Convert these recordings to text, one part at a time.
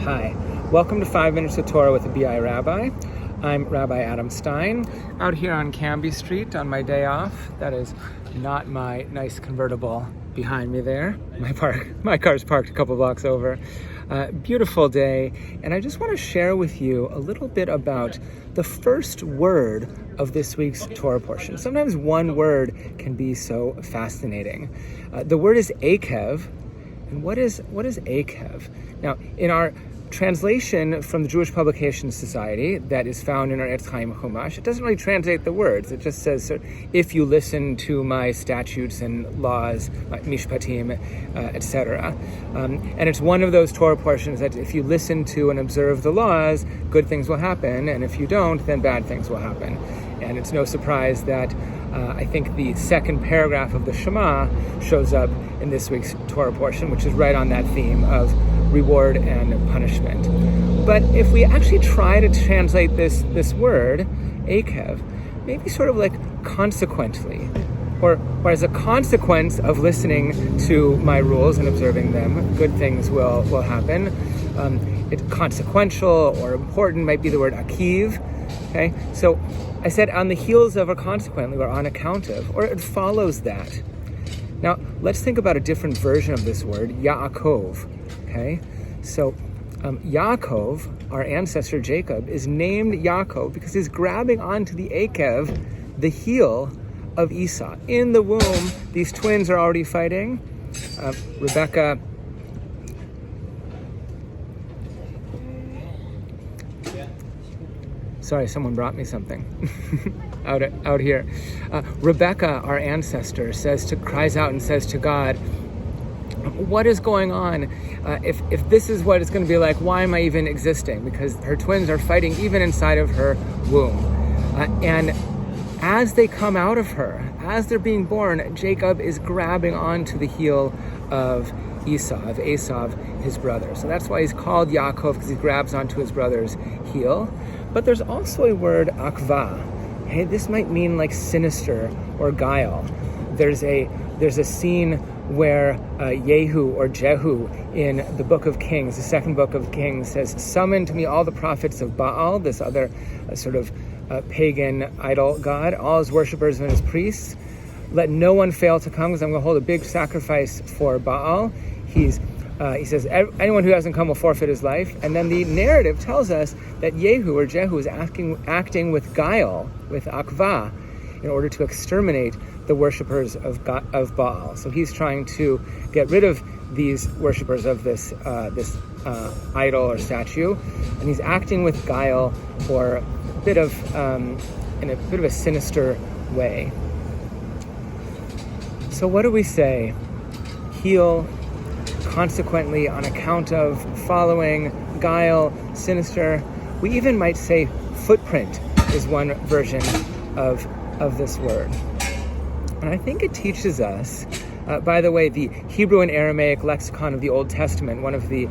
Hi, welcome to 5 Minutes of Torah with a BI Rabbi. I'm Rabbi Adam Stein, out here on Cambie Street on my day off. That is not my nice convertible behind me there. My car's parked a couple blocks over. Beautiful day, and I just want to share with you a little bit about the first word of this week's Torah portion. Sometimes one word can be so fascinating. The word is Eikev. And what is Eikev? Now, in our translation from the Jewish Publication Society that is found in our Etz Chaim Chumash, it doesn't really translate the words. It just says, if you listen to my statutes and laws, my mishpatim, etc. And it's one of those Torah portions that if you listen to and observe the laws, good things will happen. And if you don't, then bad things will happen. And it's no surprise that I think the second paragraph of the Shema shows up in this week's Torah portion, which is right on that theme of reward and punishment. But if we actually try to translate this word, Eikev, maybe sort of like consequently, or as a consequence of listening to my rules and observing them, good things will happen. It's consequential or important might be the word akiv. Okay, so I said on the heels of or consequently or on account of, or it follows that. Now, let's think about a different version of this word, Yaakov. Okay, so Yaakov, our ancestor Jacob, is named Yaakov because he's grabbing onto the Eikev, the heel of Esau. In the womb, these twins are already fighting. Rebecca Sorry, someone brought me something out here. Rebecca, our ancestor, cries out and says to God, what is going on? If this is what it's going to be like, why am I even existing? Because her twins are fighting even inside of her womb. And as they come out of her, as they're being born, Jacob is grabbing onto the heel of Esau, his brother. So that's why he's called Yaakov, because he grabs onto his brother's heel. But there's also a word, akva. Hey, this might mean like sinister or guile. There's a scene where Yehu or Jehu in the book of Kings, the second book of Kings, says, summon to me all the prophets of Baal, this other sort of pagan idol god, all his worshippers and his priests. Let no one fail to come, because I'm going to hold a big sacrifice for Baal. He says, anyone who hasn't come will forfeit his life. And then the narrative tells us that Yehu or Jehu is acting with guile, with akva, in order to exterminate the worshippers of Baal. So he's trying to get rid of these worshippers of this idol or statue, and he's acting with guile or in a bit of a sinister way. So what do we say? Heel, consequently, on account of, following, guile, sinister. We even might say footprint is one version of this word. And I think it teaches us, by the way, the Hebrew and Aramaic lexicon of the Old Testament, one of the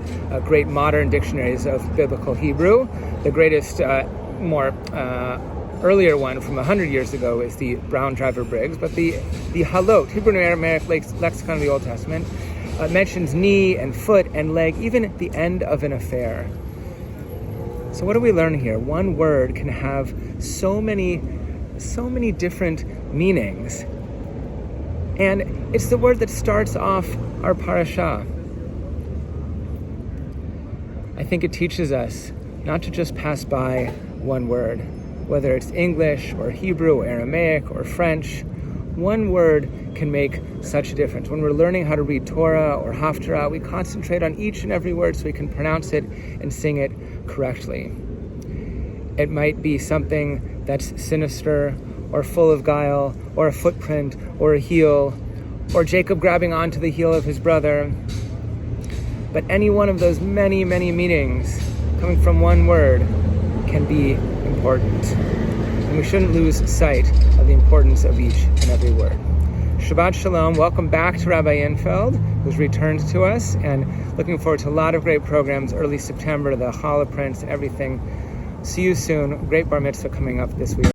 great modern dictionaries of biblical Hebrew, the greatest, more earlier one from 100 years ago is the Brown Driver Briggs, but the Halot, Hebrew and Aramaic lexicon of the Old Testament, mentions knee and foot and leg, even the end of an affair. So what do we learn here? One word can have so many different meanings. And it's the word that starts off our parasha. I think it teaches us not to just pass by one word, whether it's English or Hebrew or Aramaic or French. One word can make such a difference. When we're learning how to read Torah or Haftarah, we concentrate on each and every word so we can pronounce it and sing it correctly. It might be something that's sinister or full of guile, or a footprint, or a heel, or Jacob grabbing onto the heel of his brother. But any one of those many, many meanings coming from one word can be important. And we shouldn't lose sight of the importance of each and every word. Shabbat Shalom. Welcome back to Rabbi Infeld, who's returned to us, and looking forward to a lot of great programs early September, the challah prints, everything. See you soon. Great bar mitzvah coming up this week.